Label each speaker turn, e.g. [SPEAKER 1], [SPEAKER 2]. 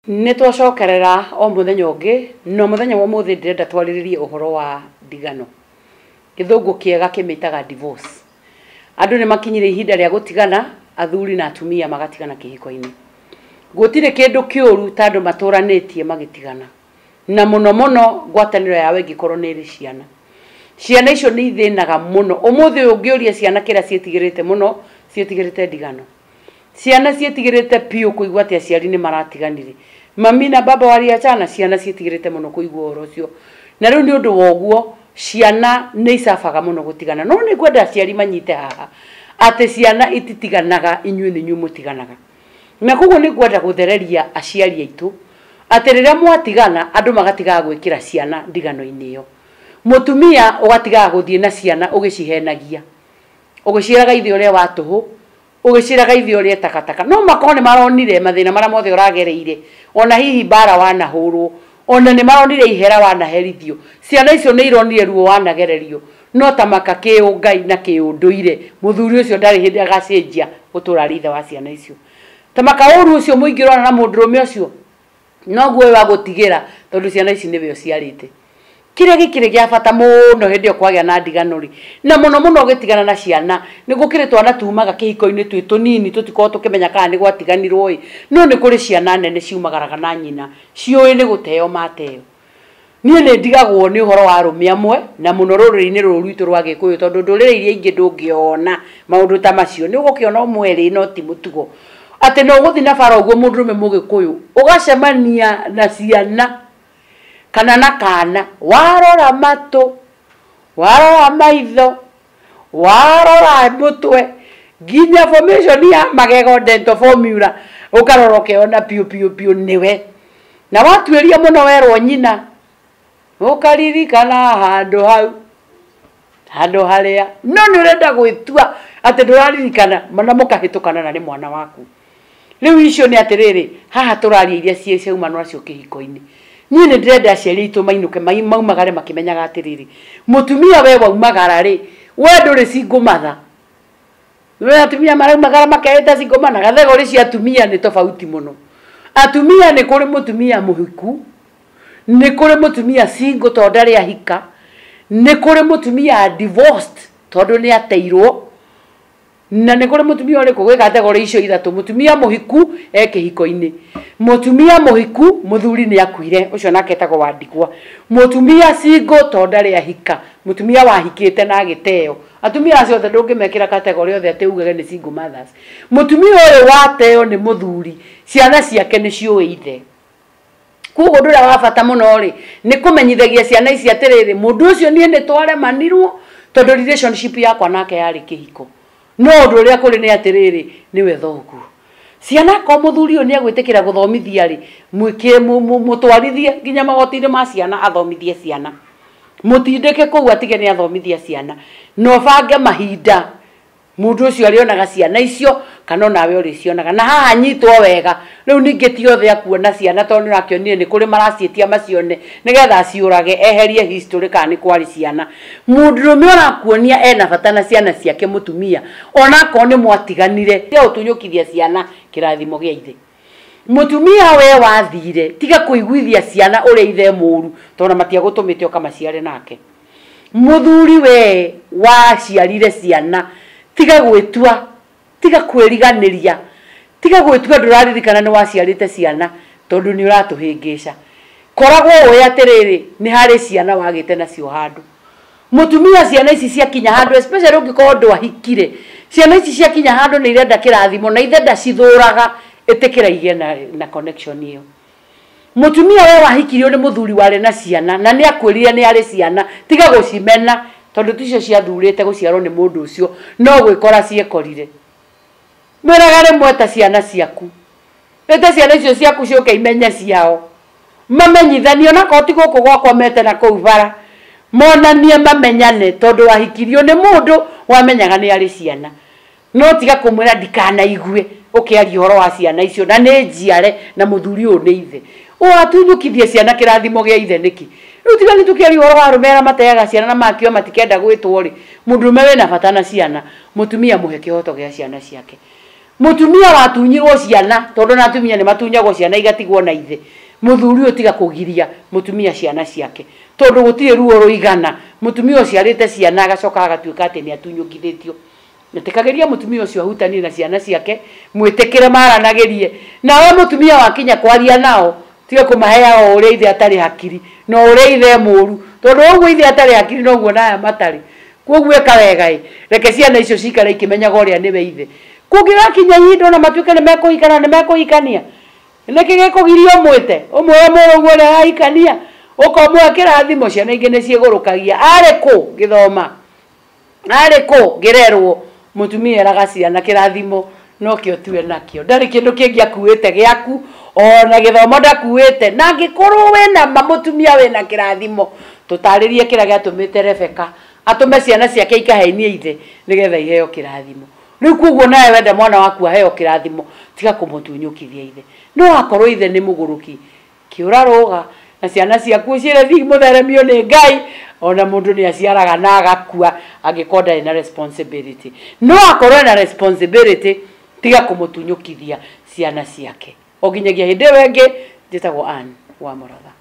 [SPEAKER 1] Nitwacokerera o muthenya ungi no muthenya wa muthi ndirenda twariririe uhoro wa ndigano githungu kiega kimitaga divorce. Andu ni makinyire ihinda ria gutigana, athuri na atumia magatigana kihiko-ini. Gutire kindu kiuru tandu maturanitie magitigana. Na muno muno ngwataniro yawe gikorwo ni ri ciana. Ciana icio ni ithinaga muno. Umuthi ungiuria ciana kira cietigirite muno, cietigirite ndigano. Ciana cietigirite piu kuigwa ati aciari ni maratiganire. Mami na baba waliachana, ciana cietigirite muno kuigwa uhoro ucio. Na riu ni undu woguo ciana ni isafaga muno gutigana. No ni gwenda aciari manyite haha ati ciana ititiganaga, inyuĩ nĩ inyuĩ mutiganaga. Na koguo ni gwenda guthereria aciari aitu ati riria mwatigana andu magatigaga gwikira ciana ndigano-ini iyo. Mutumia ugatigaga guthie na ciana ugicihenagia, ugiciraga ithe uria wa tuhu, ugiciraga ithe uria takataka. No makone maronire mathina maria mothe uragereire, ona hihi bara wanahurwo, ona ni maronire ihera wanaherithio. Ciana icio ni ironire ruo wanagererio, no tamaka kiungai na kiunduire muthuri ucio ndari hindi agacenjia gutura ritha wa ciana icio. Tamaka uru ucio muingirona na mundurume ucio no guo wa gutigira tondu ciana ici niwe uciarite. Kire gikire gia bata muno hindi okwagia na ndigano ri, na muno muno gitigana na ciana ni gukire twana tumaga kihiko-ini twi tunini tutiko tukimenya kana ni gwatiganirwo i, no ni kuri ciana nene ciumagaraga na nyina cioi ni guteo mateo. Nie ni ndigagwo ni uhoro wa arume amwe na muno ruriri-ini ruru rwitu rwa Gikuyu tondu ndurire iria ingi ndungiona maundu ta macio. Ni ugukiona umweri no ti mutugo ati no guthi na bara uguo mundurume Mugikuyu ugacemania na ciana kana na kana, warora matu, warora maitho, warora mutwe, nginya formation ya magego dental formula ukarora ukiona piu niwe. Na watueria muno werwo nyina ukaririkana handu haria no ni urenda gwitua ati nduraririkana mana mukahitukana na ni mwana waku. Riu icio ni atiriri haha turaria iria ciauma nacio kihiko-ini. Nie ni ndirenda aciari itu mainuke maumagare makimenyaga atiriri mutumia we waumagara ri we nduri single mother. We atumia maraumagara makeheta single mother, gathego cia atumia ni tofauti muno. Atumia ni kuri mutumia muhiku, ni kuri mutumia single tondu ari ahika, ni kuri mutumia divorced tondu ni ateirwo, na ni kuri mutumia uri kugwe kategori icio ithatu: mutumia muhiku kihiko-ini, mutumia muhiku muthuri ni akuire ucio nake etagwo wandigwa, mutumia single tondu ari ahika, mutumia wahikite na agiteo. Atumia acio othe ndungimekira kategori othe ati ugage ni single mothers. Mutumia uyu wateo ni muthuri, ciana ciake ni cioi ithe. Kugo ndura wa bata muno ri ni kumenyithagia ciana ici atiriri mundu ucio nie ni tware manirwo tondu relationship yakwa nake yari kihiko. No ndu uria kuri ni atiriri niwe thoguo. Ciana ko muthuri uyu ni agwitikira guthomithia ri mwike mutwarithie nginya magoti-ini ma ciana athomithie ciana. Mutindike kuu atige ni athomithia ciana. No bange mahinda mundu ucio arionaga ciana icio kana nawe uricionaga na haha nyitwo wega. Riu ningi ti othe akuona ciana tondu nakionire ni kuri maracietia macione nigetha ciurage eherie history kana ni kwari ciana. Mundurume orakuonia ena bata na ciana ciake mutumia ona ko ni mwatiganire ya utunyukithia ciana kirathimo gia ithe. Mutumia we wathire tiga kuiguithia ciana uri ithe muru tondu matiagutumite ukamaciare nake. Muthuri we waciarire ciana tiga gwitua, tiga kwiriganiria, tiga gwitua nduraririkana ni waciarite ciana tondu ni uratuhingica. Koragwo we atiriri ni hari ciana wagite nacio handu. Mutumia ciana ici ciakinya handu, especially ungikorwo ndwahikire, ciana ici ciakinya handu ni irenda kirathimo na ithe ndacithuraga itikira igie na connection iyo. Mutumia we wahikirio ni muthuri wari na ciana na ni akwirire ni ari ciana tiga gucimena tondu ticio ciathurite guciarwo ni mundu ucio no gwikora ciekorire. Mwiraga rimwe ta ciana ciaku, eta ciana icio ciaku cioke imenya ciao, mamenyithanio na koti guku gwakomete na kuu bara, monanie mamenyane tondu wahikirio ni mundu wamenyaga ni ari ciana. No tiga kumwira ndikanaigue ukiaria uhoro wa ciana icio na ni njiare na muthuri uyu ni ithe. Watunyukithie ciana kirathimo gia ithe niki. Riu tiga ni tukiaria uhoro wa arume mateaga ciana na makio matikenda gwitwo ri mundurume we na bata na ciana, mutumia muhe kihoto gia ciana ciake. mutumia watunyirwo ciana tondu na atumia ni matunyagwo ciana igatigwo na ithe muthuri utiga kugiria mutumia ciana ciake tondu gutire ruo ruigana mutumia ucio arite ciana agacoka agatuika ati ni atunyukithitio netikageria mutumia ucio ahutani na ciana ciake mwitikire maranagerie nawe mutumia wakinya kwaria nao tiga kumahea uria ithe atari hakiri no uria ithe muru tondu uguo ithe atari hakiri no guo naya matari koguo eka wega reke ciana icio cikara ikimenyaga uria niwe ithe kugigakinya indo na matuike ni mekuhikana ni mekuhikania niki gikugirio mwite umwe muruguo ni haikania ukomwe kirathimo ciana ingi ni ciigurukagia ari ku githoma ari ku girerwo mutumia eraga ciana kirathimo no kio tuwe nakio ndari kindu kingi akuite giaku ona githomo ndakuite na ngikorwo wena mutumia wena kirathimo tutaririe kira giatumite Rebeka atume ciana ciake ikaheinie ithe nigetha iheo kirathimo riu kuguo nawe wenda mwana waku aheo kirathimo tiga kumutunyukithia ithe no akorwo ithe ni muguruki kiuraruga na ciana ciaku ciire thi mutheremio ni Ngai ona mundu ni aciaraga na agakua agikonda ina responsibility no akorwo na responsibility tiga kumutunyukithia ciana ciake oginyagia hinde wengi njitagwo Ann wa Muratha.